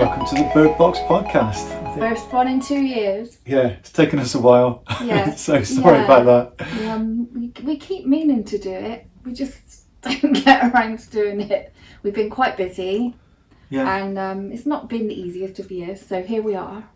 Welcome to the Birdbox Podcast. First one in 2 years. Yeah, it's taken us a while. Yeah. So sorry about that. We keep meaning to do it. We just don't get around to doing it. We've been quite busy. Yeah. And it's not been the easiest of years, so here we are.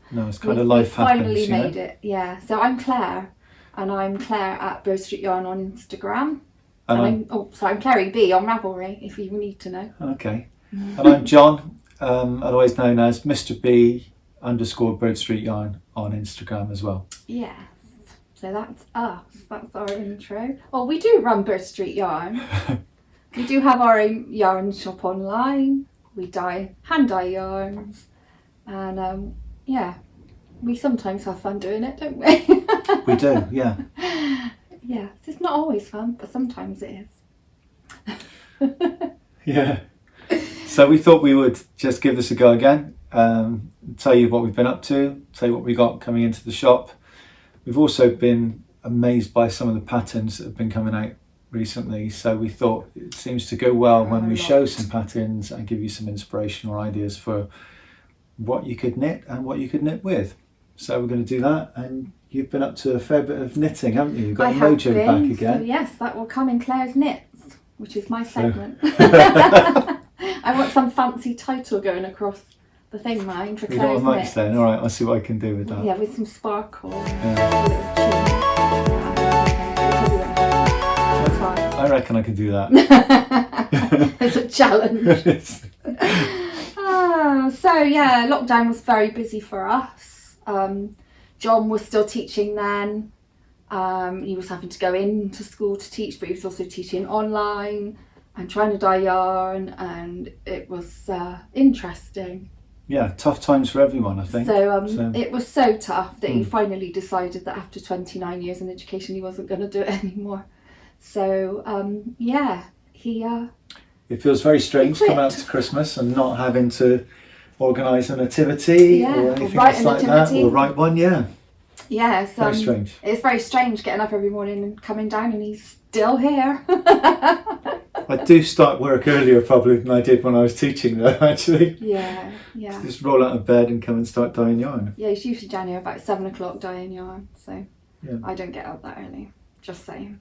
No, it's kind of life happens. We finally made it, yeah. So I'm Claire, and I'm Claire at Birdstreet Yarn on Instagram. And I'm Clary B on Ravelry, if you need to know. Okay. And I'm Jon, otherwise known as Mr. B _Birdstreet Yarn on Instagram as well. Yes. So that's us. That's our intro. Well, we do run Birdstreet Yarn. We do have our own yarn shop online. We hand dye yarns. And we sometimes have fun doing it, don't we? We do, yeah. Yeah, it's not always fun, but sometimes it is. Yeah. So we thought we would just give this a go again, tell you what we've been up to, tell you what we got coming into the shop. We've also been amazed by some of the patterns that have been coming out recently, so we thought it seems to go well when we show some patterns and give you some inspiration or ideas for what you could knit and what you could knit with. So we're going to do that, and you've been up to a fair bit of knitting, haven't you? You've got the mojo back again. So yes, that will come in Claire's Knits, which is my segment. I want some fancy title going across the thing, mine, for Claire's Knits. Then. All right, I'll see what I can do with that. Yeah, with some sparkle. I reckon I could do that. It's a challenge. Lockdown was very busy for us. Jon was still teaching then. He was having to go into school to teach, but he was also teaching online and trying to dye yarn, and it was interesting. Yeah, tough times for everyone, I think. So it was so tough that he finally decided that after 29 years in education he wasn't going to do it anymore. So he it feels very strange coming out to Christmas and not having to organise a nativity or anything like that, or write one. Yeah, it's very strange. It's very strange getting up every morning and coming down and he's still here. I do start work earlier probably than I did when I was teaching though, actually. Yeah. Just roll out of bed and come and start dyeing yarn. Yeah, it's usually down here about 7 o'clock dyeing yarn, so yeah. I don't get up that early, just saying.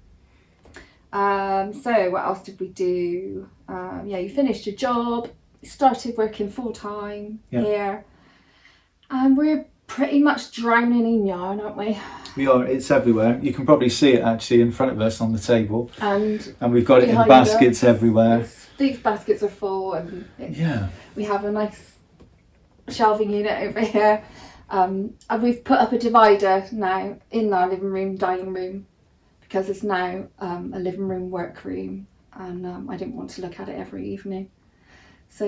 So what else did we do? You finished your job, started working full-time here, and we're pretty much drowning in yarn, aren't we? We are. It's everywhere. You can probably see it actually in front of us on the table, and we've got it in baskets everywhere. These baskets are full, and we have a nice shelving unit over here, and we've put up a divider now in our living room, dining room, because it's now a living room work room, and I didn't want to look at it every evening. So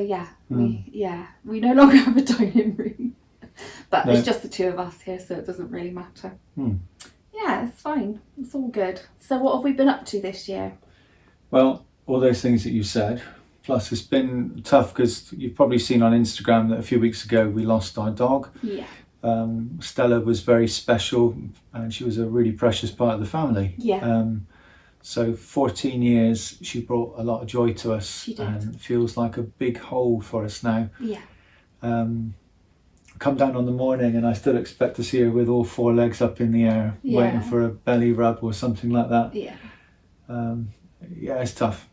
we no longer have a dining room, but it's just the two of us here, so it doesn't really matter. Yeah, it's fine. It's all good. So what have we been up to this year? Well, all those things that you said. Plus, it's been tough because you've probably seen on Instagram that a few weeks ago we lost our dog. Yeah. Stella was very special, and she was a really precious part of the family. Yeah. So 14 years, she brought a lot of joy to us. She did. And feels like a big hole for us now. Yeah. Come down on the morning and I still expect to see her with all 4 legs up in the air, waiting for a belly rub or something like that. Yeah. It's tough.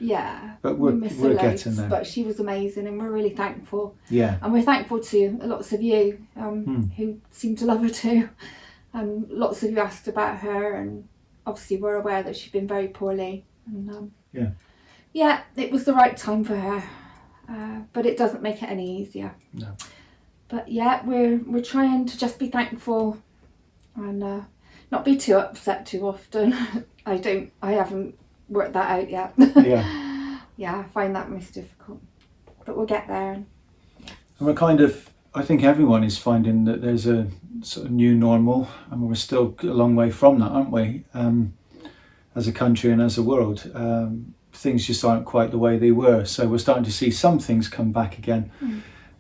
Yeah, but we're getting there. But she was amazing, and we're really thankful. Yeah, and we're thankful to lots of you who seem to love her too, and lots of you asked about her, and obviously we're aware that she's been very poorly. And it was the right time for her, but it doesn't make it any easier. No. But we're trying to just be thankful, and not be too upset too often. I haven't worked that out yet. I find that most difficult, but we'll get there. And we're I think everyone is finding that there's a sort of new normal, and we're still a long way from that, aren't we? As a country and as a world, things just aren't quite the way they were, so we're starting to see some things come back again.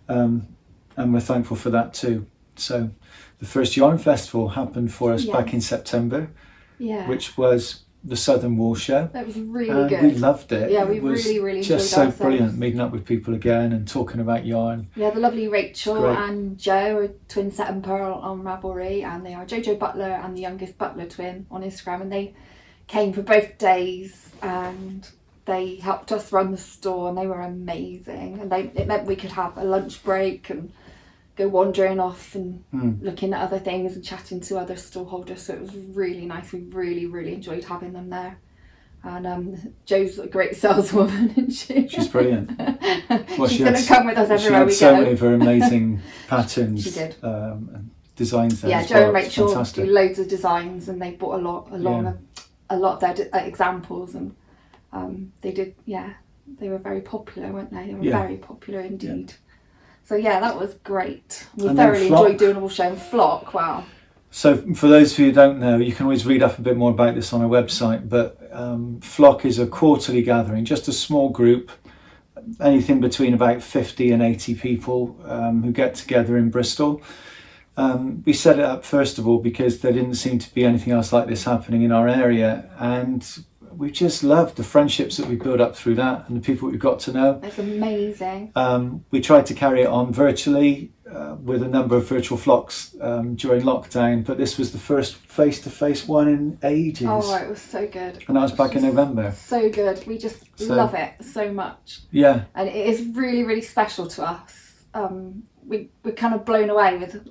And we're thankful for that too. So the first Yarn Festival happened for us back in September, which was the SOUTHERNWOOL show. That was really good. We loved it. Yeah, we it was really enjoyed just so ourselves. brilliant meeting up with people again and talking about yarn. Yeah, the lovely Rachel and Jo are twin Set and Pearl on Ravelry, and they are Jojo Butler and the youngest Butler twin on Instagram, and they came for both days and they helped us run the store, and they were amazing. And it meant we could have a lunch break and go wandering off and looking at other things and chatting to other store holders. So it was really nice. We really enjoyed having them there. And Jo's a great saleswoman, isn't she? She's brilliant. Well, she's going to come with us everywhere we go. She had so many of her amazing patterns. She did. And designs there. Yeah, as Jo well. and Rachel Fantastic. do loads of designs, and they brought a lot of their examples, and they did. Yeah, they were very popular, weren't they? They were very popular indeed. Yeah. So yeah, that was great. We thoroughly enjoyed doing a wool show. And Flock, wow. So for those of you who don't know, you can always read up a bit more about this on our website, but Flock is a quarterly gathering, just a small group, anything between about 50 and 80 people who get together in Bristol. We set it up first of all because there didn't seem to be anything else like this happening in our area, and we just loved the friendships that we built up through that and the people we've got to know. It's amazing. We tried to carry it on virtually with a number of virtual flocks during lockdown, but this was the first face-to-face one in ages. Oh, it was so good. And that was back in November. So good. We just love it so much. Yeah. And it is really special to us. We're kind of blown away with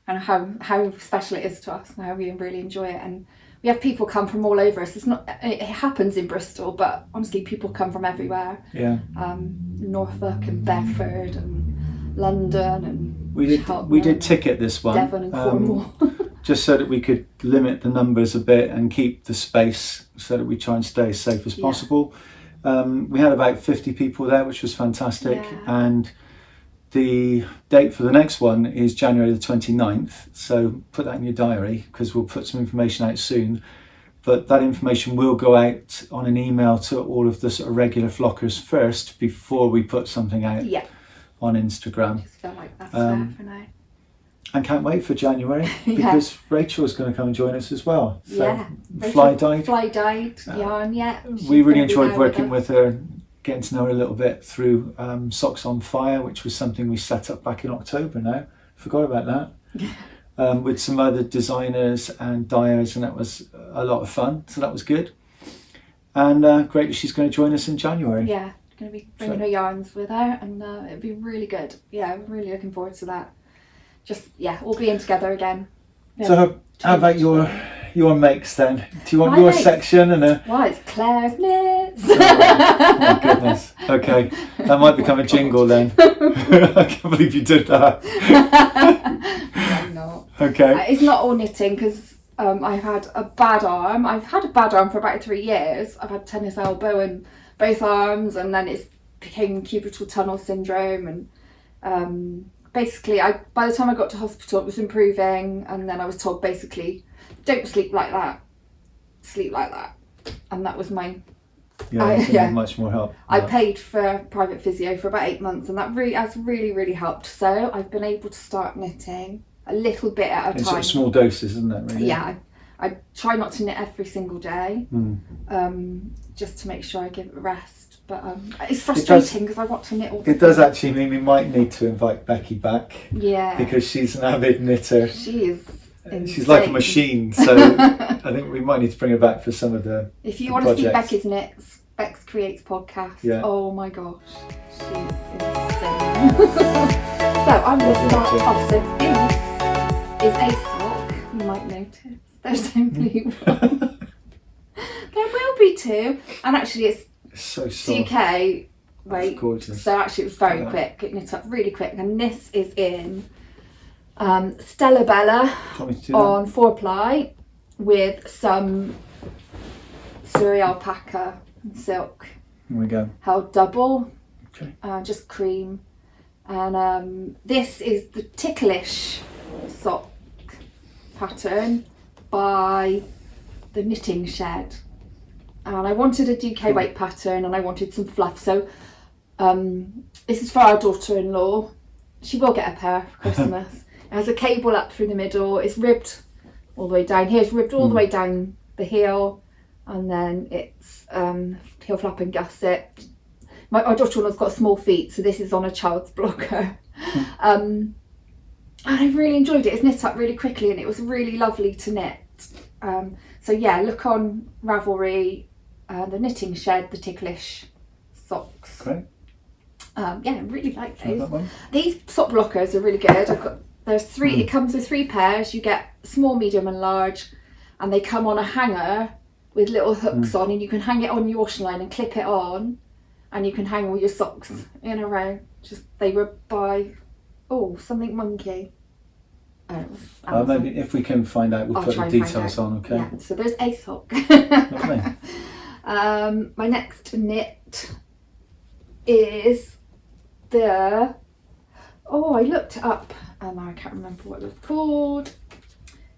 kind of how special it is to us and how we really enjoy it. And we have people come from all over us. It happens in Bristol, but honestly, people come from everywhere. Yeah. Norfolk and Bedford and London and we did ticket this one. Devon and Cornwall. Just so that we could limit the numbers a bit and keep the space so that we try and stay as safe as possible. We had about 50 people there, which was fantastic. Yeah. And the date for the next one is January the 29th, so put that in your diary because we'll put some information out soon. But that information will go out on an email to all of the sort of regular flockers first before we put something out on Instagram. I just feel like that's fair for now. And can't wait for January because Rachel's going to come and join us as well. So Fly-dyed yarn, we really enjoyed working with her, getting to know her a little bit through Socks on Fire, which was something we set up back in October now. Forgot about that. With some other designers and dyers, and that was a lot of fun. So that was good. And great that she's going to join us in January. Yeah, going to be bringing her yarns with her, and it'll be really good. Yeah, I'm really looking forward to that. Just, all being together again. Yeah. So how about your makes then? Do you want your section and a... Well, it's Claire's knits. Oh my goodness. Okay, that might become a jingle then. I can't believe you did that. I'm not. Okay. It's not all knitting because I've had a bad arm. I've had a bad arm for about 3 years. I've had tennis elbow in both arms, and then it's became cubital tunnel syndrome, and basically by the time I got to hospital it was improving, and then I was told basically don't sleep like that, sleep like that, and that was my much more help. I paid for private physio for about 8 months, and that has really helped. So I've been able to start knitting a little bit at a time. It's sort of small doses, isn't it, really? Yeah, I try not to knit every single day, just to make sure I give it a rest. But it's frustrating because I want to knit all the time. It does actually mean we might need to invite Becky back. Yeah. Because she's an avid knitter. She is insane. She's like a machine, so I think we might need to bring her back for some of the If you want to see Becky's knits, Bex Creates podcast. Yeah. Oh my gosh, she's insane. So I'm going to start off. So this is a sock. You might notice there's only one. There will be two, and actually it's so soft. UK weight. Gorgeous. So actually it was very quick. It knit up really quick, and this is in Stella Bella on 4-ply with some Surrey alpaca and silk. Here we go. Held double. Okay. Just cream. And this is the Ticklish sock pattern by the Knitting Shed. And I wanted a DK weight pattern, and I wanted some fluff. So this is for our daughter-in-law. She will get a pair for Christmas. It has a cable up through the middle. It's ribbed all the way down here. It's ribbed all the way down the heel. and then it's heel flap and gusset. Our daughter-in-law's got small feet, so this is on a child's blocker. And I really enjoyed it. It's knit up really quickly and it was really lovely to knit. So yeah, look on Ravelry, the Knitting Shed, the Ticklish socks. Great. Yeah, I really like Try that those. one. These sock blockers are really good. There's 3, it comes with 3 pairs. You get small, medium and large, and they come on a hanger with little hooks on, and you can hang it on your washing line and clip it on, and you can hang all your socks in a row. They were by something monkey. Maybe if we can find out, we'll put the details on. Okay. Yeah, so there's a sock. Lovely. My next knit is I looked it up and I can't remember what it was called.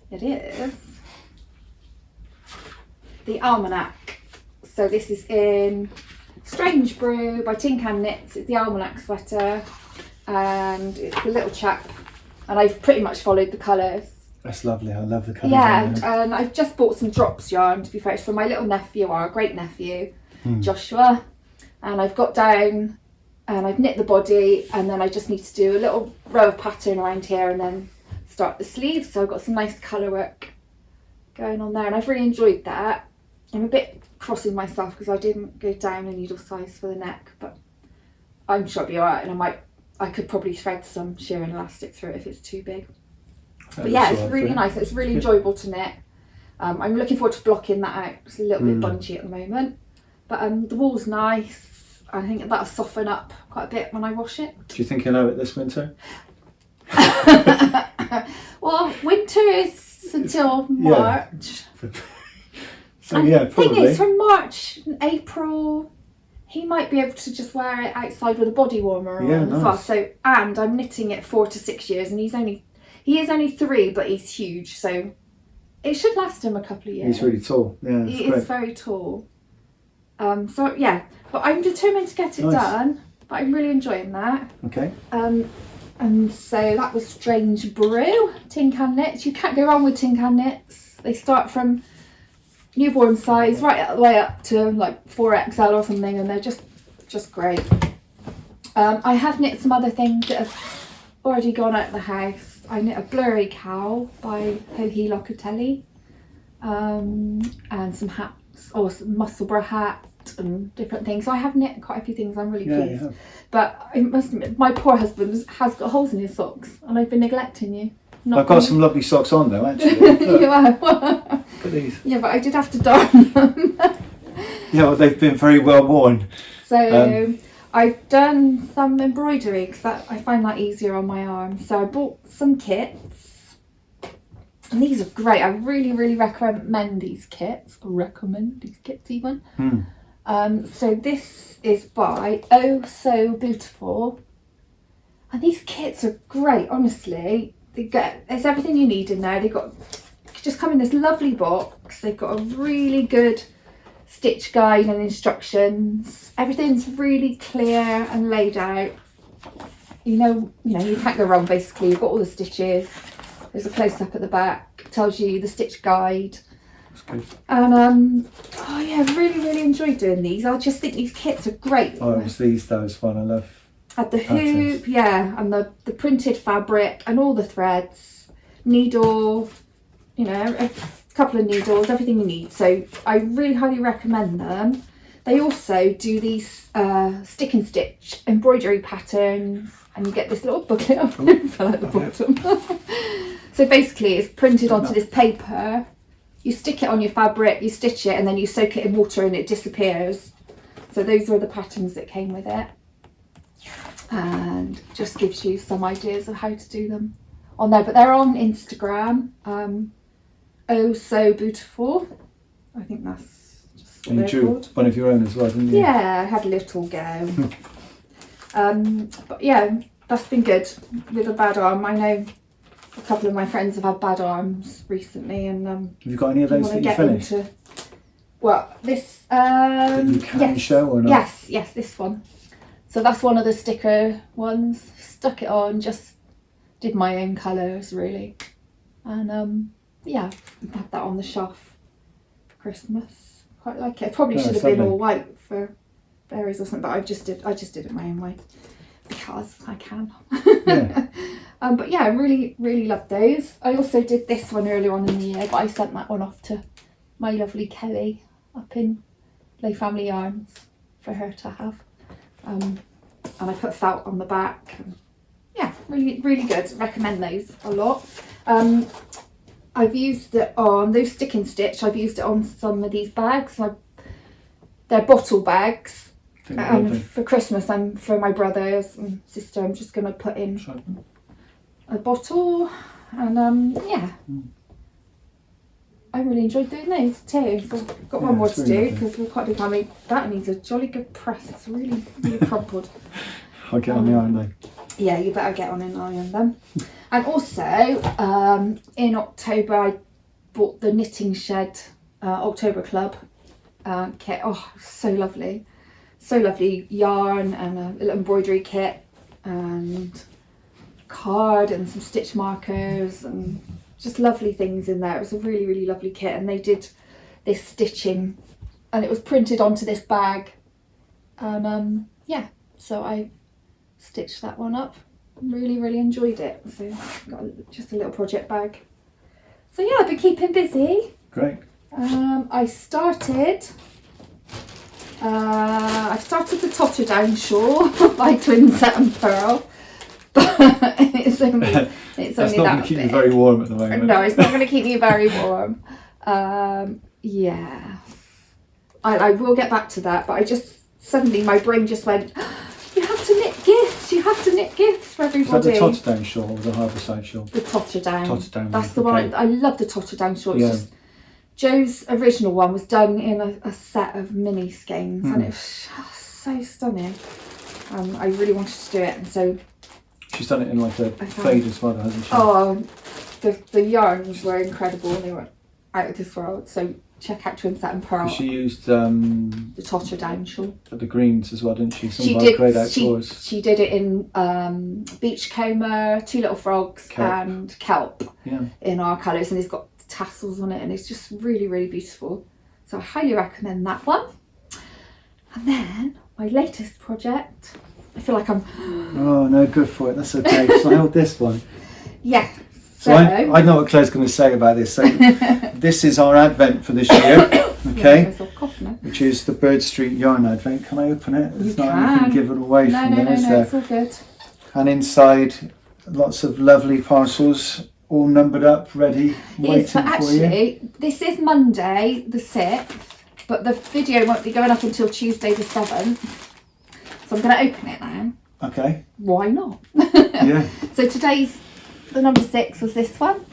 It is the Almanac. So this is in Strange Brew by Tin Can Knits. It's the Almanac sweater, and it's a little chap, and I've pretty much followed the colours. That's lovely. I love the colours. Yeah, and I've just bought some drops yarn, to be fair. It's for my little nephew, our great nephew, Joshua. And I've got down and I've knit the body, and then I just need to do a little row of pattern around here and then start the sleeves. So I've got some nice colour work going on there, and I've really enjoyed that. I'm a bit cross with myself because I didn't go down a needle size for the neck, but I'm sure it'll be alright, and I could probably thread some sheer and elastic through it if it's too big. But yeah, it's really nice. It's really enjoyable to knit. I'm looking forward to blocking that out. It's a little bit bunchy at the moment, but the wool's nice. I think that'll soften up quite a bit when I wash it. Do you think you'll know it this winter? Well, winter is until March. So yeah, probably. The thing is, from March and April, he might be able to just wear it outside with a body warmer on as well. So, and I'm knitting it 4 to 6 years, and he is only 3, but he's huge, so it should last him a couple of years. He's really tall. Yeah, he is very tall. So yeah, but I'm determined to get it done. But I'm really enjoying that. Okay. And so that was Strange Brew, Tin Can Knits. You can't go wrong with Tin Can Knits. They start from newborn size right the way up to like 4XL or something, and they're just great. I have knit some other things that have already gone out of the house. I knit a Blurry Cow by Locatelli, and some hats, or some Musselburgh hat and different things. So I have knit quite a few things. I'm really pleased. But I must admit, my poor husband has got holes in his socks, and I've been neglecting you. I've got some lovely socks on though, actually. You have. Look at these. Yeah, but I did have to darn them. Yeah, well, they've been very well worn. So I've done some embroidery because I find that easier on my arm. So I bought some kits, and these are great. I really, really recommend these kits. Even. So this is by Oh So Beautiful, and these kits are great. Honestly, there's everything you need in there. Just come in this lovely box. They've got a really good stitch guide and instructions. Everything's really clear and laid out. You know, you can't go wrong basically. You've got all the stitches. There's a close up at the back. It tells you the stitch guide. That's good. And really, really enjoyed doing these. I just think these kits are great. Oh, it was these though, it's fun. I love. Had the hoop, and the printed fabric and all the threads, needle, a couple of needles, everything you need. So I really highly recommend them. They also do these stick and stitch embroidery patterns, and you get this little booklet. It fell at the bottom. So basically it's printed onto this paper. You stick it on your fabric, you stitch it, and then you soak it in water and it disappears. So those were the patterns that came with it. And just gives you some ideas of how to do them on there. But they're on Instagram. Oh So Beautiful. I think that's just what and you drew called. One of your own as well, didn't you? Yeah, I had a little go. But yeah, that's been good with a bad arm. I know a couple of my friends have had bad arms recently, and have you got any of those that you finished? Well, this that you can show or not? Yes, this one. So that's one of the sticker ones. Stuck it on, just did my own colours really, and I had that on the shelf for Christmas. Quite like it. It probably should have been all white for berries or something, but I just did it my own way because I can. Yeah. But yeah, I really, really love those. I also did this one earlier on in the year, but I sent that one off to my lovely Kelly up in Lay Family Yarns for her to have. And I put felt on the back. Yeah, really, really good. Recommend those a lot. I've used it on those stick and stitch. I've used it on some of these bags. They're bottle bags. And for Christmas and for my brothers and sister, I'm just going to put in a bottle. And yeah, I really enjoyed doing those too. So I've got one more to do because we're quite big family. That needs a jolly good press. It's really, really crumpled. I'll get on the iron then. Yeah, you better get on an iron then. And also, in October, I bought the Knitting Shed October Club kit. Oh, so lovely. So lovely yarn and a little embroidery kit and card and some stitch markers and just lovely things in there. It was a really, really lovely kit, and they did this stitching and it was printed onto this bag. And yeah, so I stitched that one up. Really, really enjoyed it. So got just a little project bag. So yeah, I've been keeping busy. Great. I started the Totter Down shawl by Twinset and Pearl, but it's only That's not that going to keep big. you very warm at the moment. No, it's not going to keep me very warm. Yeah, I will get back to that, but I just suddenly my brain just went, you have to knit gifts. You have to knit gifts for everybody. Is that the Totter Down shawl or the Harborside shawl? The Totter Down. Totter Down. That's the one. I love the Totter Down shawl. It's Yeah. just Joe's original one was done in a set of mini skeins, and it was just so stunning. I really wanted to do it, and so She's done it in like a fade as well, hasn't she? oh, the yarns were incredible. They were out of this world. So check out Twinset and Pearl. She used the Totter Down shawl. the greens as well, didn't she? Some She of our did. great outdoors. She did it in Beachcomber, Two Little Frogs, Kelp. and Kelp Yeah. in our colours, and it's got tassels on it, and it's just really, really beautiful. So I highly recommend that one. And then my latest project. I feel like I'm. Oh no, good for it. That's okay. So I hold this one. Yeah. So I know what Claire's going to say about this. So this is our advent for this year, okay? Which is the Birdstreet Yarn Advent. Can I open it? There's not anything given away from there, is there? It's all good. And inside, lots of lovely parcels, all numbered up, ready, waiting Yes, but for you. actually, this is Monday the 6th, but the video won't be going up until Tuesday the 7th. So I'm going to open it now. Okay. Why not? Yeah. So today's, the number 6 was this one.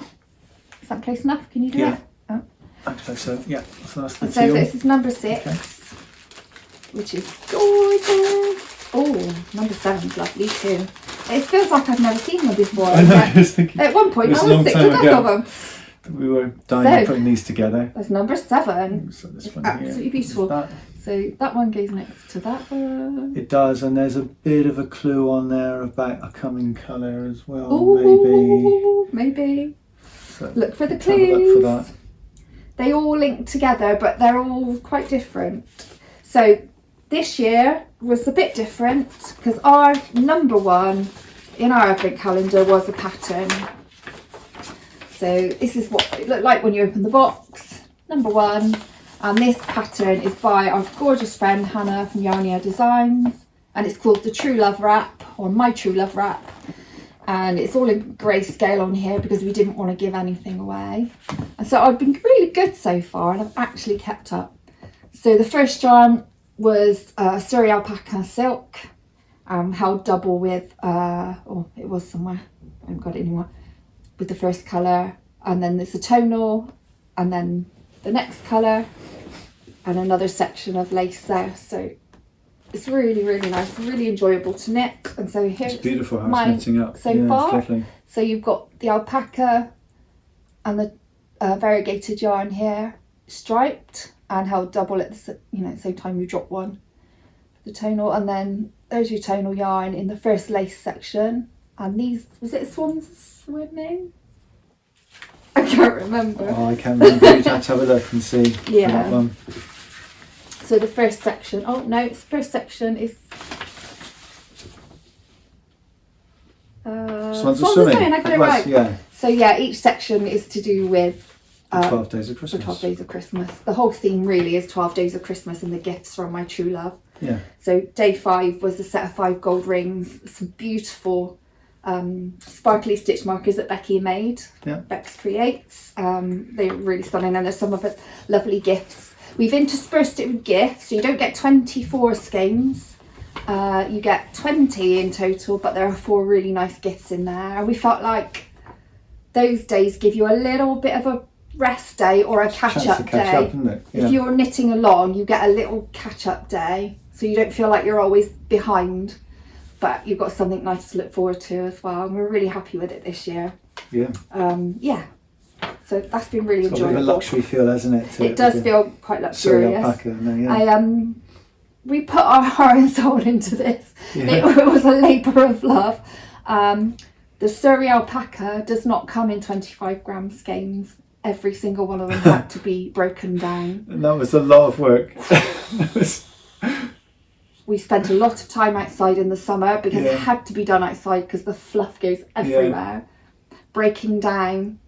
Is that close enough? Can you do Yeah. it? Oh. Actually, so yeah. So that's the So teal. this is number 6, which is gorgeous. Oh, number 7's lovely too. It feels like I've never seen them before. I know. I was thinking. At one point, It was I a long was sick time to death ago. of them. We were dying So- putting these together. There's number 7. So this It's one absolutely here. beautiful. That, So that one goes next to that one. it does, and there's a bit of a clue on there about a coming colour as well. Ooh, maybe. So Look for the let's have a look clues. for that. They all link together, but they're all quite different. So this year was a bit different because our number 1 in our advent calendar was a pattern. So this is what it looked like when you open the box. Number 1. And this pattern is by our gorgeous friend Hannah from Yarnia Designs. And it's called the True Love Wrap, or My True Love Wrap. And it's all in grayscale on here because we didn't want to give anything away. And so I've been really good so far, and I've actually kept up. So the first yarn was Surrey alpaca silk, held double with, it was somewhere, I haven't got it anymore, with the first colour. And then there's a tonal, and then the next colour, and another section of lace there. So it's really, really nice, really enjoyable to knit. And so here's It's beautiful how mine it's knitting up. so yeah, far. It's lovely. So you've got the alpaca and the variegated yarn here, striped and held double at the same time you drop one. The tonal, and then there's your tonal yarn in the first lace section. And these, was it Swans Swimming? I can't remember. Oh, I can't remember. You'd have to have a look and see for Yeah. that one. So the first section, the first section is Swans of Swimming. I got it right. Yeah. So yeah, each section is to do with 12 Days of Christmas. The 12 Days of Christmas. The whole theme really is 12 Days of Christmas and the gifts from my true love. Yeah. So day 5 was a set of 5 gold rings, some beautiful sparkly stitch markers that Becky made. Yeah. Bex creates. They're really stunning, and there's some of it lovely gifts. We've interspersed it with gifts, so you don't get 24 skeins. You get 20 in total, but there are 4 really nice gifts in there. And we felt like those days give you a little bit of a rest day or a catch-up day. Isn't it? Yeah. If you're knitting along, you get a little catch-up day, so you don't feel like you're always behind, but you've got something nice to look forward to as well. And we're really happy with it this year. Yeah. Yeah. So that's been really enjoyable. It's got a bit of a luxury feel, hasn't it? It does feel quite luxurious. Alpaca, yeah. We put our heart and soul into this. Yeah. It was a labour of love. The Surrey alpaca does not come in 25 gram skeins. Every single one of them had to be broken down. And that was a lot of work. We spent a lot of time outside in the summer because it had to be done outside because the fluff goes everywhere. Breaking down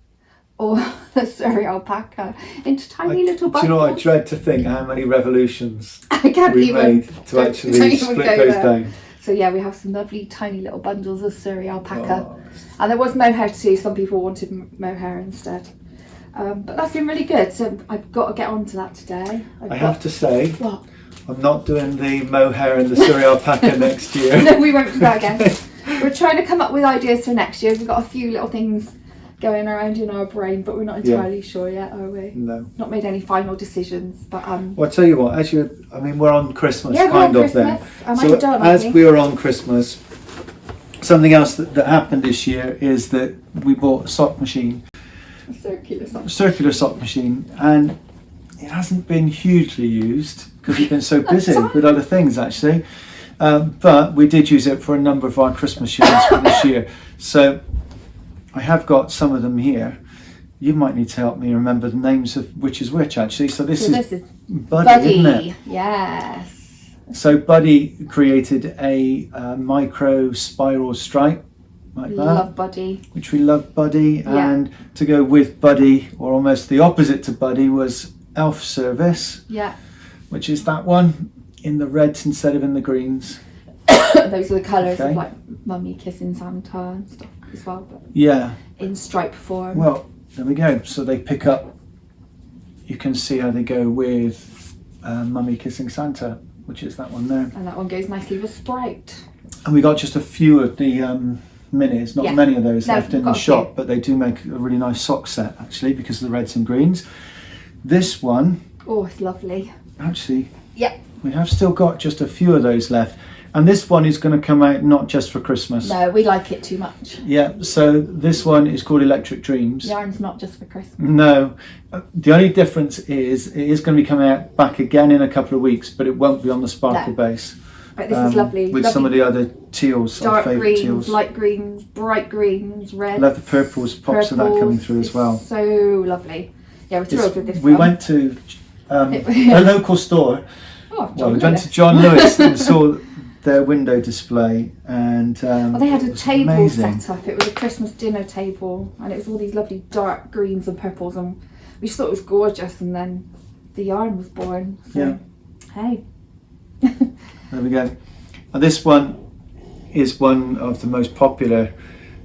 all the Surrey alpaca into tiny little bundles. Do you know what? I dread to think how many revolutions I can't we even made to actually split those down. So yeah, we have some lovely tiny little bundles of Surrey alpaca. And there was mohair too. Some people wanted mohair instead. But that's been really good. So I've got to get onto that today. I have to say, what? I'm not doing the mohair and the Surrey alpaca next year. No, we won't do that again. We're trying to come up with ideas for next year. We've got a few little things going around in our brain, but we're not entirely sure yet, are we? No. Not made any final decisions, but Well, I'll tell you what, we're on Christmas, yeah, kind we're on of then. Christmas. So as we are on Christmas, something else that happened this year is that we bought a sock machine. A circular sock machine, and it hasn't been hugely used because we've been so busy with other things actually. But we did use it for a number of our Christmas yarns for this year. So I have got some of them here. You might need to help me remember the names of which is which actually. So this is Buddy, isn't it? Yes. So Buddy created a micro spiral stripe like that. Love Buddy. Which we love Buddy. And to go with Buddy, or almost the opposite to Buddy, was Elf Service. Yeah. Which is that one in the reds instead of in the greens. Those are the colours of like Mummy kissing Santa and stuff as well, but in stripe form. Well, there we go. So they pick up, you can see how they go with Mummy kissing Santa, which is that one there. And that one goes nicely with Sprite. And we got just a few of the minis, not many of those left in the shop, but they do make a really nice sock set actually because of the reds and greens. This one, oh, it's lovely. Actually, we have still got just a few of those left. And this one is going to come out not just for Christmas. No, we like it too much. Yeah, so this one is called Electric Dreams. Yarn's not just for Christmas. No, the only difference is it is going to be coming out back again in a couple of weeks, but it won't be on the sparkle base. But this is lovely. With lovely some of the other teals, our favourite greens, teals. light greens, bright greens, reds. Love the purples, pops of that coming through as well. So lovely. Yeah, we're thrilled with this We one. went to a local store. We went to John Lewis and saw their window display, and they had a table amazing. set up. It was a Christmas dinner table, and it was all these lovely dark greens and purples, and we just thought it was gorgeous. And then the yarn was born. So, hey. There we go. And this one is one of the most popular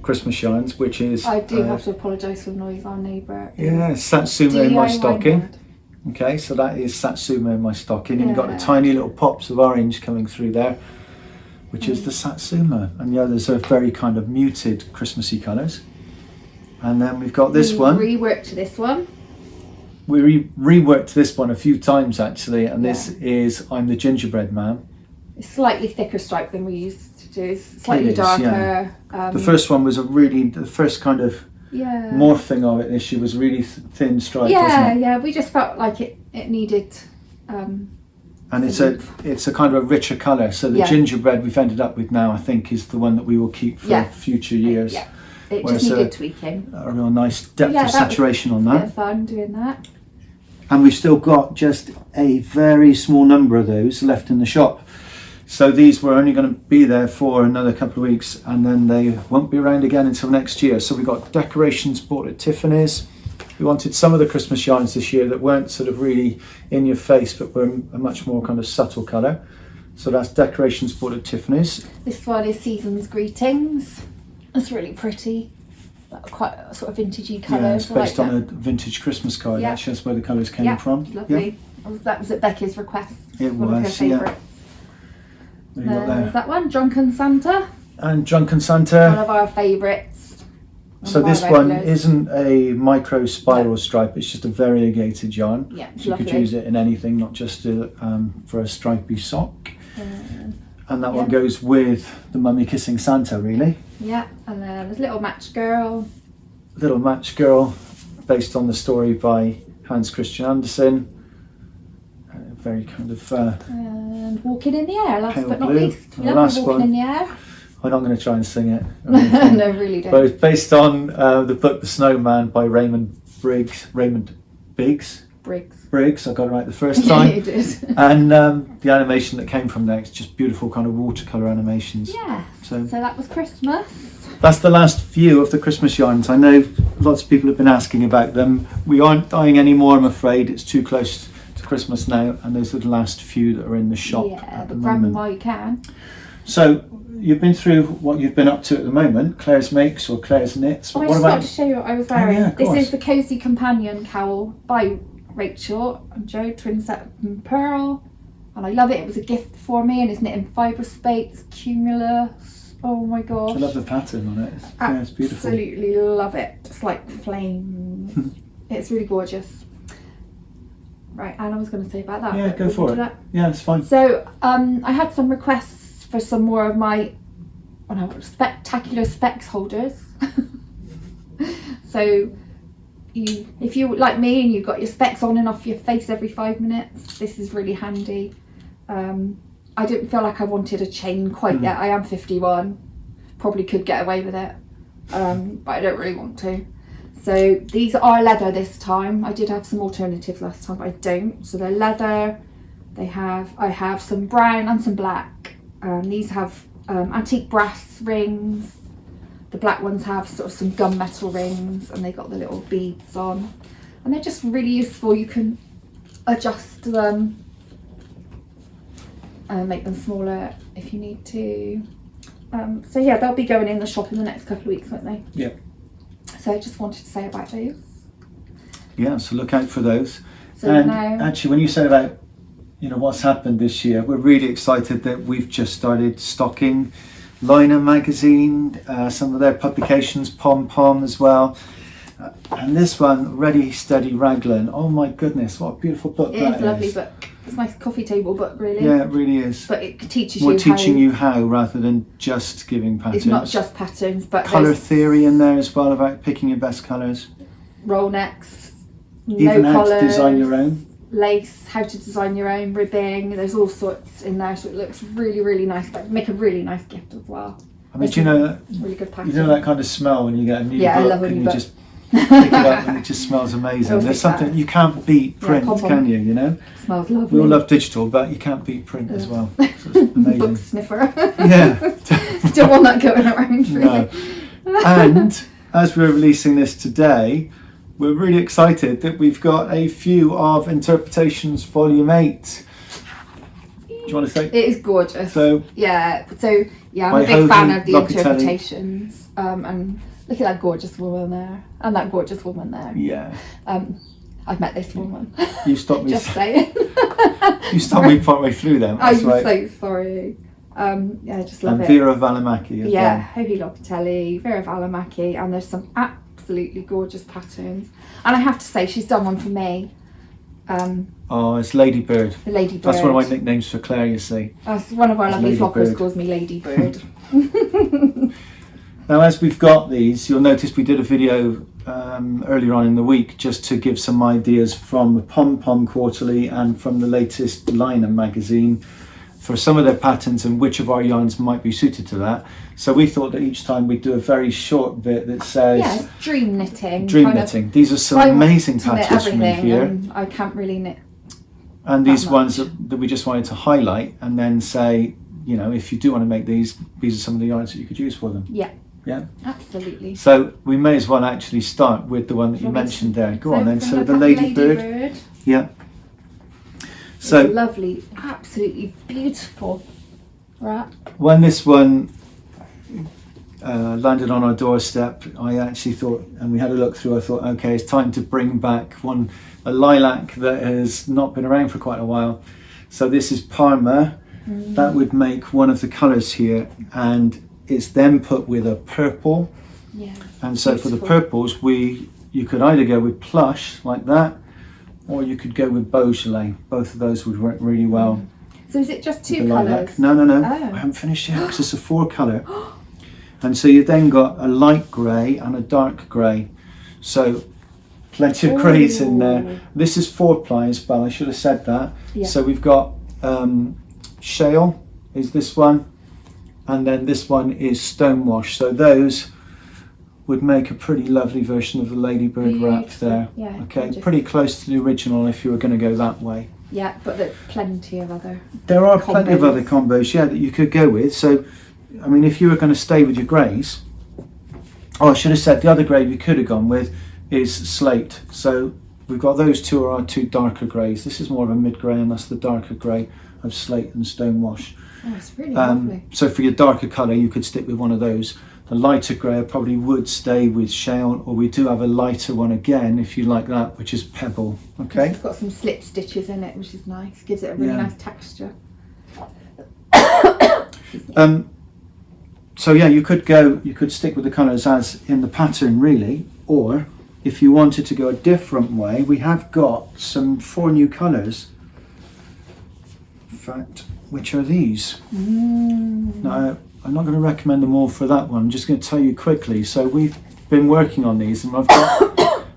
Christmas yarns, which is... I do have to apologise for the noise, our neighbour. Yeah, Satsuma in my stocking. Okay, so that is Satsuma in my stocking, and you've got the tiny little pops of orange coming through there, which is the Satsuma, and the others are very kind of muted Christmassy colours. And then we've got this one. We reworked this one. We reworked this one a few times actually, and this is I'm the Gingerbread Man. It's slightly thicker stripe than we used to do. It's slightly darker. The first one was the first kind of morphing of it this year was really thin stripe, wasn't it? Yeah, we just felt like it needed and it's a kind of a richer colour, so the gingerbread we've ended up with now I think is the one that we will keep for future years. It just needed tweaking. A real nice depth of saturation on that. A bit of fun doing that. and we've still got just a very small number of those left in the shop. So these were only going to be there for another couple of weeks, and then they won't be around again until next year. So we got decorations bought at Tiffany's. We wanted some of the Christmas yarns this year that weren't sort of really in your face, but were a much more kind of subtle colour. So that's decorations bought at Tiffany's. This one is Season's Greetings. It's really pretty. Quite a sort of vintagey colours. Yeah, it's based on a vintage Christmas card. Yeah. Actually, that's where the colours came from. Lovely. Yeah. That was at Becky's request. It one of her was, yeah. favourites. What have you got there? There's that one, Drunken Santa. And Drunken Santa. One of our favourites. So this one isn't a micro spiral stripe, it's just a variegated yarn. Yeah, so you could use it in anything, not just for a stripy sock. And that one goes with the mummy kissing Santa, really. Yeah, and then there's Little Match Girl. Little Match Girl, based on the story by Hans Christian Andersen. Very kind of... and Walking in the Air, last but not blue. least. We love Walking in the Air. I'm not going to try and sing it. No, really don't. But it's based on the book The Snowman by Raymond Briggs. I got it right the first time. Yeah, you did. And the animation that came from there, it's just beautiful kind of watercolour animations. Yeah, so that was Christmas. That's the last few of the Christmas yarns. I know lots of people have been asking about them. We aren't dyeing any more, I'm afraid. It's too close to Christmas now, and those are the last few that are in the shop at the moment. While you can. So you've been through what you've been up to at the moment, Claire's Makes or Claire's Knits. I just wanted to show you what I was wearing. This is the Cozy Companion cowl by Rachel and Joe, twin set from Pearl, and I love it. It was a gift for me, and it's knit in fibre spates, cumulus. Oh my gosh! I love the pattern on it. It's beautiful. Absolutely love it. It's like flames. It's really gorgeous. Right, and I was going to say about that. Yeah, go for it. Yeah, it's fine. So I had some requests for some more of my spectacular specs holders. So if you like me and you've got your specs on and off your face every 5 minutes, this is really handy. I didn't feel like I wanted a chain quite yet. I am 51, probably could get away with it, but I don't really want to. So these are leather this time. I did have some alternatives last time, but I don't. So they're leather. I have some brown and some black. These have antique brass rings. The black ones have sort of some gunmetal rings, and they got the little beads on. And they're just really useful. You can adjust them and make them smaller if you need to. So yeah, they'll be going in the shop in the next couple of weeks, won't they? Yeah. So I just wanted to say about those. Yeah, so look out for those. So and now, actually, when you said about what's happened this year, we're really excited that we've just started stocking Laine magazine, some of their publications, Pom Pom as well. And this one, Ready Steady Raglan. Oh my goodness, what a beautiful book that is. It's a lovely book. It's a nice coffee table book, really. Yeah, it really is. But it teaches We're you teaching you how rather than just giving patterns. It's not just patterns, but colour theory in there as well, about picking your best colours. Roll necks, Even no how collars, to design your own. Lace, how to design your own ribbing. There's all sorts in there, so it looks really, really nice. But make a really nice gift as well. I mean, do you know that? Really good pattern. You know that kind of smell when you get a new book, I love a and new you book. just pick it up and it just smells amazing. There's something you can't beat print, can you? You know. Smells lovely. We all love digital, but you can't beat print as well. So it's amazing. Book sniffer. Yeah. Don't want that going around. Really. No. And as we're releasing this today, we're really excited that we've got a few of Interpretations Volume 8. Do you want to say? It is gorgeous. I'm a big fan of the Locatelli. Interpretations. And look at that gorgeous woman there, and that gorgeous woman there. Yeah. I've met this woman. You stopped me. Just saying. You stopped me partway through them. I'm so sorry. I just love it. Veera Valimaki as well. Joji Locatelli, Veera Valimaki, and there's some absolutely gorgeous patterns. And I have to say, she's done one for me. It's Ladybird. The Ladybird. That's one of my nicknames for Claire, you see. One of our lovely Ladybird. flockers calls me Ladybird. Now, as we've got these, you'll notice we did a video earlier on in the week just to give some ideas from the Pom Pom Quarterly and from the latest Laine magazine for some of their patterns and which of our yarns might be suited to that. So we thought that each time we'd do a very short bit that says... Yeah, dream knitting. Dream knitting. These are some amazing patterns from here. And I can't really knit. And these ones that we just wanted to highlight and then say, you know, if you do want to make these are some of the yarns that you could use for them. Yeah. Yeah. Absolutely. So we may as well actually start with the one that you mentioned there. Go on then. So the ladybird. Yeah. So it's lovely, absolutely beautiful. Right. When this one landed on our doorstep, I actually thought, and we had a look through, I thought, okay, it's time to bring back a lilac that has not been around for quite a while. So this is Parma. That would make one of the colours here, and it's then put with a purple. Yeah. And so for the purples, you could either go with plush like that, or you could go with Beaujolais. Both of those would work really well. So is it just two colours? No. Oh. I haven't finished yet because it's a 4-colour. And so you've then got a light grey and a dark grey. So plenty of greys in there. This is 4-ply as well, I should have said that. Yeah. So we've got shale is this one, and then this one is stonewash. So those would make a pretty lovely version of the ladybird wrap there. Yeah, okay, pretty close to the original if you were going to go that way. Yeah, but there's plenty of other There are plenty of other combos, yeah, that you could go with. So, I mean, if you were going to stay with your greys, I should have said the other grey we could have gone with is slate. So we've got those two are our two darker greys. This is more of a mid grey, and that's the darker grey of slate and stonewash. Oh, it's really lovely. So for your darker colour, you could stick with one of those. The lighter grey I probably would stay with shale, or we do have a lighter one again if you like that, which is pebble. Okay. It's got some slip stitches in it, which is nice. Gives it a really nice texture. So yeah, you could stick with the colours as in the pattern really, or if you wanted to go a different way, we have got 4 new colours. In fact, which are these? Now, I'm not going to recommend them all for that one. I'm just going to tell you quickly. So we've been working on these, and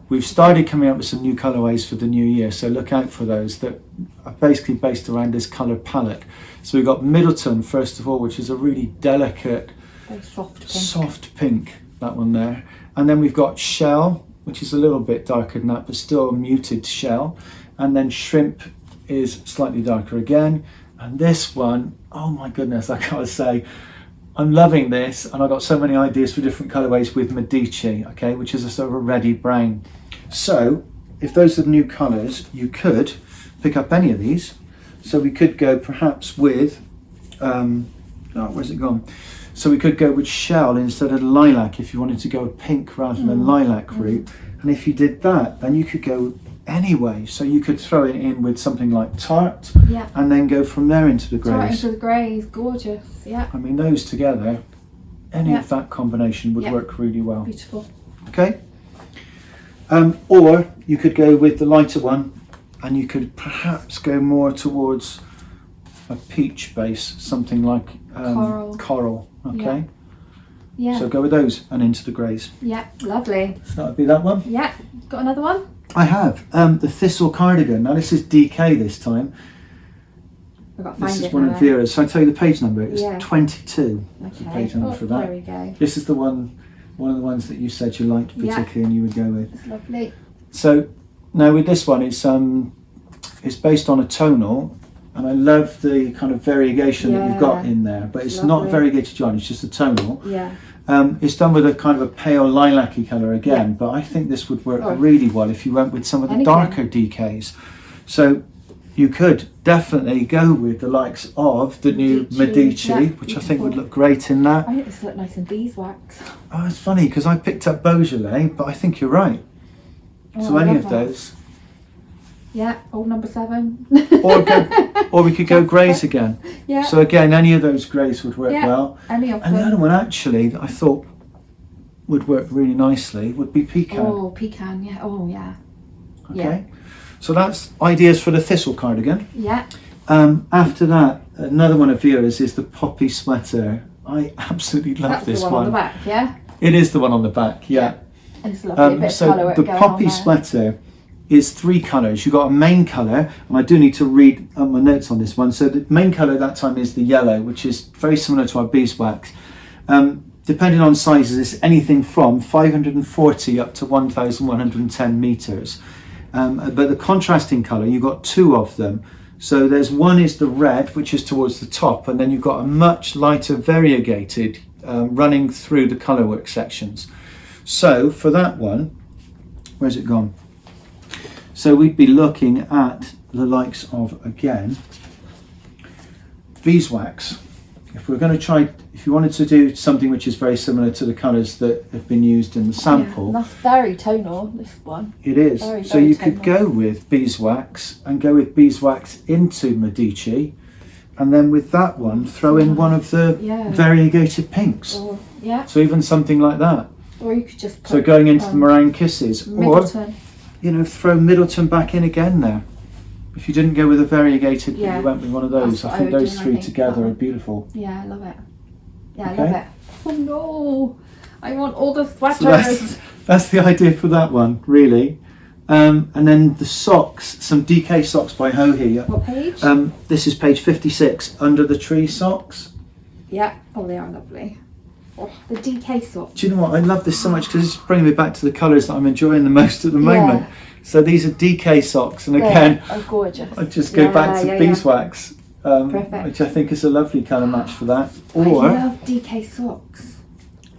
we've started coming up with some new colourways for the new year. So look out for those that are basically based around this colour palette. So we've got Middleton first of all, which is a really delicate, very soft pink. That one there, and then we've got Shell, which is a little bit darker than that, but still a muted shell, and then Shrimp is slightly darker again, and this one, oh my goodness, I gotta say, I'm loving this, and I've got so many ideas for different colourways with Medici, okay, which is a sort of a reddy brown. So if those are the new colours, you could pick up any of these. So we could go perhaps with, where's it gone? So we could go with shell instead of lilac if you wanted to go with pink rather than lilac route. And if you did that, then you could go anyway. So you could throw it in with something like tart, and then go from there into the greys. Tart into the greys, gorgeous, yeah. I mean, those together, any of that combination would work really well. Beautiful. Okay. Or you could go with the lighter one, and you could perhaps go more towards a peach base, something like coral. Okay. Yeah. So go with those and into the greys. Yeah, lovely. So that would be that one. Yeah. Got another one? I have. The Thistle cardigan. Now this is DK this time. I've got to find this is it one now. of Veera's. So I tell you the page number. It's Yeah. 22. Okay. The page number for that. There we go. This is the one of the ones that you said you liked particularly and you would go with. It's lovely. So now with this one, it's based on a tonal, and I love the kind of variegation that you've got in there. But it's not a variegated yarn; it's just a tonal. Yeah. It's done with a kind of a pale lilac-y colour again, but I think this would work really well if you went with some of the darker DKs. So you could definitely go with the likes of the new Medici, which I think would look great in that. I think this would look nice in beeswax. Oh, it's funny because I picked up Beaujolais, but I think you're right. So any of those. Yeah, old number 7. or we could go greys again. Yeah. So again, any of those greys would work well. Any of and them. the other one actually that I thought would work really nicely would be pecan. Oh, pecan, yeah. Oh, yeah. Okay. So that's ideas for the Thistle cardigan. Yeah. After that, another one of Veera's is the poppy sweater. I absolutely love That's this the one on the back, yeah? It is the one on the back, yeah. And it's lovely, a bit of so colour the going poppy on there. sweater is 3 colours. You've got a main colour, and I do need to read my notes on this one. So the main colour that time is the yellow, which is very similar to our beeswax. Depending on sizes, it's anything from 540 up to 1,110 metres. But the contrasting colour, you've got 2 of them. So there's one is the red, which is towards the top, and then you've got a much lighter variegated running through the colourwork sections. So for that one, where's it gone? So we'd be looking at the likes of, again, beeswax. If we're going to try, if you wanted to do something which is very similar to the colours that have been used in the sample. Yeah, that's very tonal, this one. It is. Very, so very you tonal. could go with beeswax and go with beeswax into Medici, and then with that one throw in one of the variegated pinks. Or, So even something like that. Or you could just put, so going into the Meringue Kisses. Middleton. Or, throw Middleton back in again there. If you didn't go with a variegated, but you went with one of those. I think those 3 together are beautiful. Yeah, I love it. Yeah, I love it. Oh no, I want all the sweaters. So that's the idea for that one, really. And then the socks, some DK socks by Hohi. What page? This is page 56, Under the Tree socks. Yeah, oh they are lovely. Oh, the DK socks. Do you know what, I love this so much because it's bringing me back to the colours that I'm enjoying the most at the moment. So these are DK socks, and again, gorgeous. I just go back to beeswax, which I think is a lovely colour match for that. Or I love DK socks.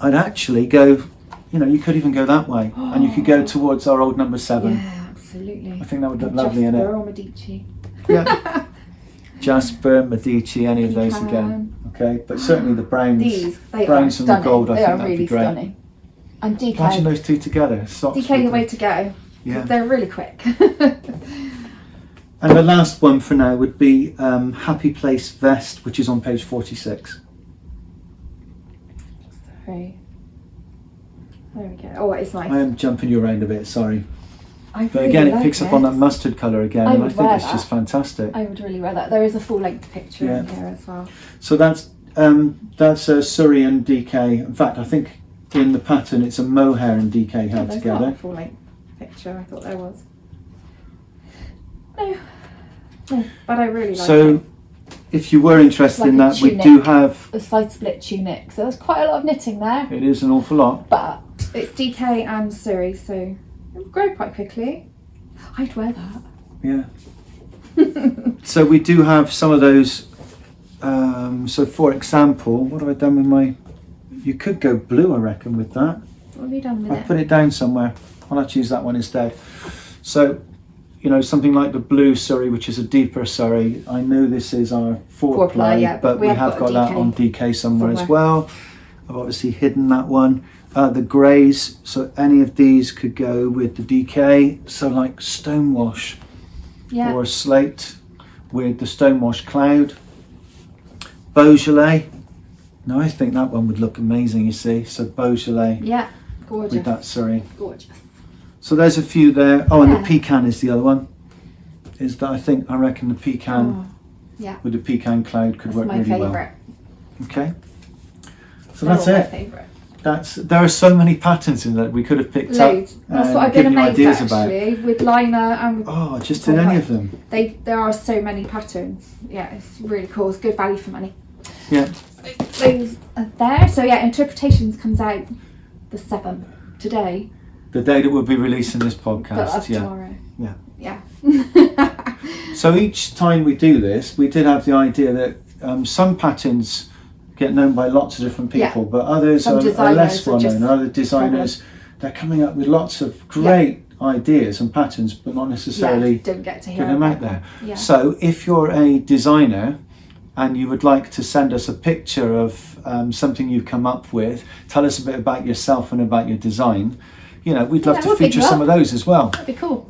I'd actually go, you could even go that way, and you could go towards our old number 7. Yeah, absolutely. I think that would look lovely in it. Jasper or Medici. Yeah. Jasper, Medici, any of those again. Okay, but certainly the browns, browns and the gold, I think that'd be great. Stunning. And DK. Imagine those 2 together. Socks DK the way to go. Yeah. They're really quick. And the last one for now would be Happy Place Vest, which is on page 46. Sorry. There we go. Oh, it's nice. I am jumping you around a bit, sorry. But really again, it like picks up on that mustard colour again, and I think it's just fantastic. I would really wear that. There is a full-length picture in here as well. So that's Surrey and DK. In fact, I think in the pattern it's a mohair and DK held together. Not a full-length picture. I thought there was. No, but I really like it. So, if you were interested in that, we do have a side split tunic. So there's quite a lot of knitting there. It is an awful lot. But it's DK and Surrey, so it'll grow quite quickly. I'd wear that. Yeah. So we do have some of those. So for example, what have I done with my? You could go blue, I reckon, with that. What have you done with it? I'll put it down somewhere. I'll have to use that one instead. So, something like the blue Surrey, which is a deeper Surrey. I know this is our 4-ply, but we have got that on DK somewhere as well. I've obviously hidden that one. The greys, so any of these could go with the DK. So like Stonewash or Slate with the Stonewash Cloud. Beaujolais. Now I think that one would look amazing, you see. So Beaujolais. Yeah, gorgeous. With that Surrey. Gorgeous. So there's a few there. Oh, and the pecan is the other one. Is that I reckon the pecan with the pecan cloud could work really well. That's my Okay. So that's it. Favourite. There are so many patterns in that we could have picked Loads. up That's what and I've been given you amazed ideas actually about. with liner and with Just in any of them. there are so many patterns. Yeah, it's really cool. It's good value for money. Yeah. Those are there. So interpretations comes out the 7th today. The day that we'll be releasing this podcast. But that's tomorrow. Yeah. Yeah. So each time we do this, we did have the idea that some patterns get known by lots of different people, but others are less well known. Other designers, they're coming up with lots of great ideas and patterns, but not necessarily don't get to hear them about out there. Yeah. So if you're a designer and you would like to send us a picture of something you've come up with, tell us a bit about yourself and about your design. We'd love to feature some of those as well. That'd be cool.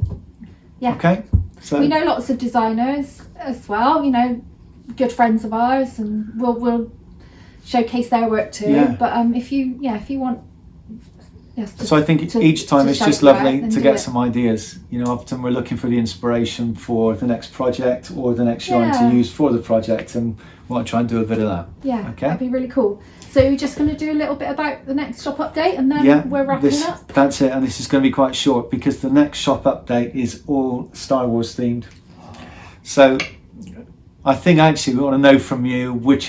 Yeah. Okay. So we know lots of designers as well. Good friends of ours, and we'll showcase their work too. Yeah. But if you want Yes, So I think each time it's just shout lovely out to and get do it. some ideas. You know, often we're looking for the inspiration for the next project or the next yarn Yeah. to use for the project, and we want to try and do a bit of that. Yeah, Okay. that'd be really cool. So you're just going to do a little bit about the next shop update, and then we're wrapping up. That's it, and this is going to be quite short because the next shop update is all Star Wars themed. So I think actually we want to know from you which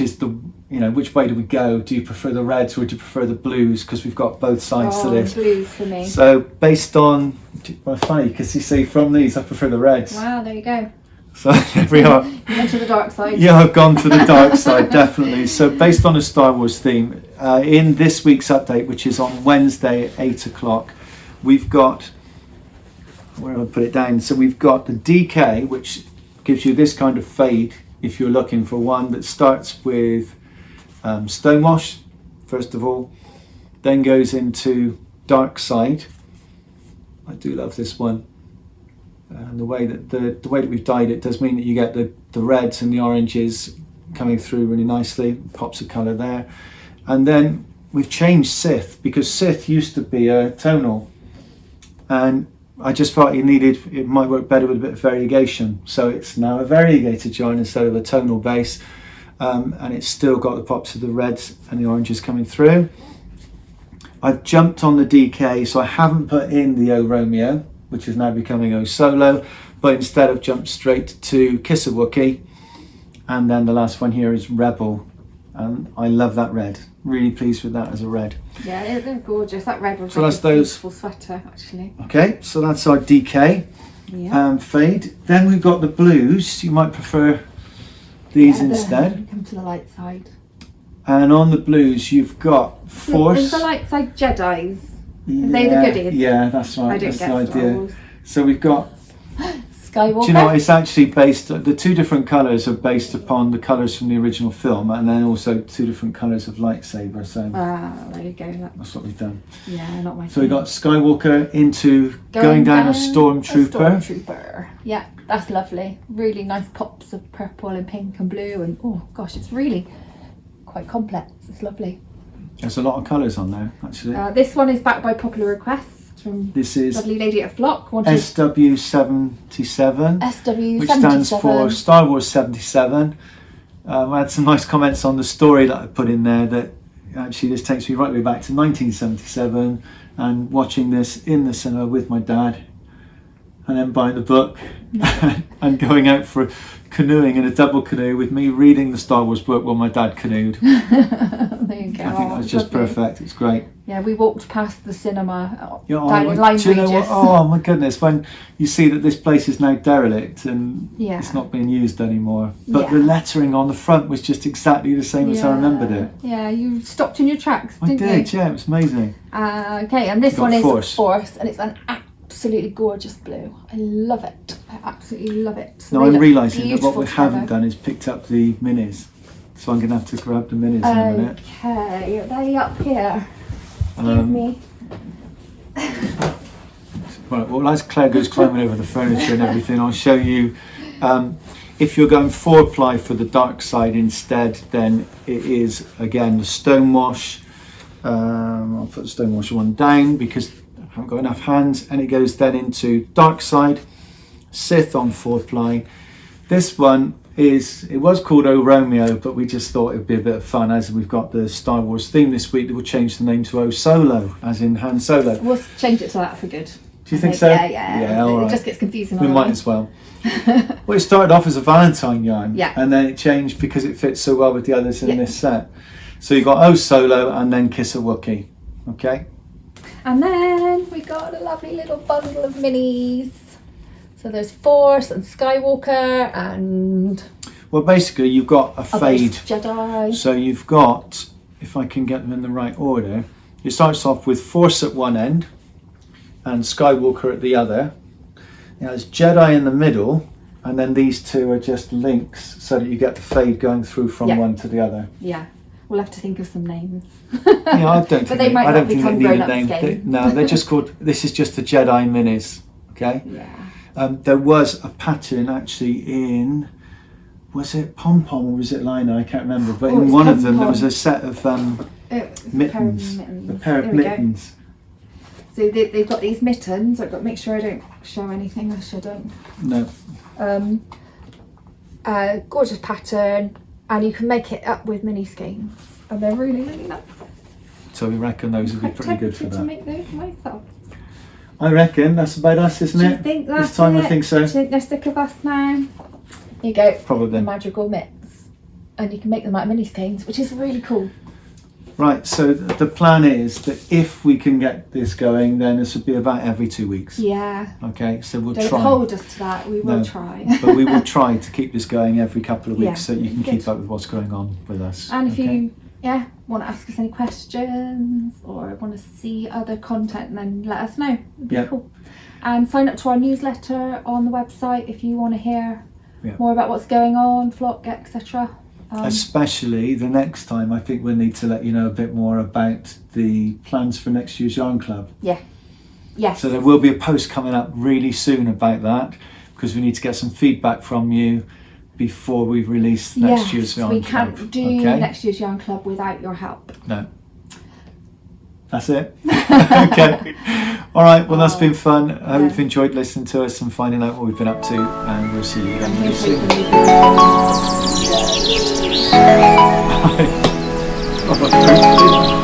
way do we go? Do you prefer the reds or do you prefer the blues? Because we've got both sides to this. Blues for me. So based on, well, funny because you see from these I prefer the reds. Wow, there you go. So here we are. You went to the dark side. Yeah, I've gone to the dark side, definitely. So based on a Star Wars theme, in this week's update, which is on Wednesday at 8 o'clock, we've got, where do I put it down? So we've got the DK, which gives you this kind of fade if you're looking for one that starts with stonewash, first of all, then goes into dark side. I do love this one. And the way that we've dyed it does mean that you get the reds and the oranges coming through really nicely, pops of colour there. And then we've changed Sith because Sith used to be a tonal, and I just felt it might work better with a bit of variegation. So it's now a variegated yarn instead of a tonal base, and it's still got the pops of the reds and the oranges coming through. I've jumped on the DK, so I haven't put in the O Romeo, which is now becoming O Solo, but instead I've jumped straight to Kiss a Wookiee, and then the last one here is Rebel, and I love that red. Really pleased with that as a red. Yeah, they're gorgeous. That red was So like that's a those. beautiful sweater, actually. Okay, so that's our DK Yeah. fade. Then we've got the blues. You might prefer these instead. Come to the light side. And on the blues, you've got Force. Is the light side Jedis? Are they the goodies? Yeah, that's right. I don't That's get the Star idea. Wars. So we've got. Skywalker. Do you know what? It's actually based. The two different colours are based upon the colours from the original film, and then also two different colours of lightsaber. So There you go. that's what we've done. Yeah, not my. So we got Skywalker into going down a stormtrooper. Stormtrooper. Yeah, that's lovely. Really nice pops of purple and pink and blue, and oh gosh, it's really quite complex. It's lovely. There's a lot of colours on there, actually. This one is backed by popular request from This is lovely lady at Flock. SW77, SW77, which stands for Star Wars 77. I had some nice comments on the story that I put in there that actually this takes me right the way back to 1977 and watching this in the cinema with my dad, and then buying the book and going out for canoeing in a double canoe with me reading the Star Wars book while my dad canoed. There you go. I think that's just perfect. It's great. Yeah, we walked past the cinema Yeah, down in Laine. do you know what? Oh my goodness, when you see that this place is now derelict and it's not being used anymore, but the lettering on the front was just exactly the same as I remembered it. Yeah, you stopped in your tracks, didn't you? I did, yeah, it was amazing. Okay, and this one is Force, and it's an absolutely gorgeous blue. I love it. I absolutely love it. So now I'm realising that what we beautiful haven't done is picked up the minis, so I'm going to have to grab the minis in a minute. Okay, are they up here? Excuse me. Right, well, as Claire goes climbing over the furniture and everything, I'll show you. If you're going 4-ply for the dark side instead, then it is again the stonewash. I'll put the stonewash one down because I haven't got enough hands, and it goes then into dark side, Sith on 4-ply. This one it was called O Romeo, but we just thought it would be a bit of fun as we've got the Star Wars theme this week that we'll change the name to O Solo, as in Han Solo. We'll change it to that for good. Do you think so? Yeah, all it right. just gets confusing. We might as well. Well, it started off as a Valentine yarn, Yeah. and then it changed because it fits so well with the others in this set. So you got O Solo and then Kiss a Wookiee. Okay. And then we got a lovely little bundle of minis. So there's Force and Skywalker and Well, basically you've got a fade. Jedi. So you've got, if I can get them in the right order, it starts off with Force at one end and Skywalker at the other. There's Jedi in the middle, and then these two are just links so that you get the fade going through from one to the other. Yeah, we'll have to think of some names. Yeah, I don't think they might I not don't think they become need a grown-ups name. game. No, they're just called. This is just the Jedi minis. Okay. Yeah. There was a pattern actually in. Was it Pom Pom or was it Laine? I can't remember. But in one of them there was a set of mittens. A pair of mittens. So they've got these mittens. I've got to make sure I don't show anything I shouldn't. No. Gorgeous pattern, and you can make it up with mini skeins, and they're really, really nice. So we reckon those would be pretty good for to that. make those myself. I reckon that's about us, isn't Do it? you think that's this time it? I think so. Do you think they're sick of us now? Here you go. Probably. The magical mix, and you can make them out of mini skeins, which is really cool. Right, so the plan is that if we can get this going, then this will be about every 2 weeks. Yeah. Okay, so we'll Don't try. hold us to that. We will No. try. But we will try to keep this going every couple of weeks Yeah, so that you can good. keep up with what's going on with us. And if okay? you want to ask us any questions or want to see other content, then let us know. It'd be cool. And sign up to our newsletter on the website if you want to hear more about what's going on, flock, etc. Especially the next time, I think we'll need to let you know a bit more about the plans for next year's Yarn Club. Yeah. Yes. So there will be a post coming up really soon about that, because we need to get some feedback from you before we release next year's Yarn Club. We can't do next year's Yarn Club without your help. No. That's it. Okay. All right. Well, that's been fun. I hope you've enjoyed listening to us and finding out what we've been up to. And we'll see you again really soon. Bye.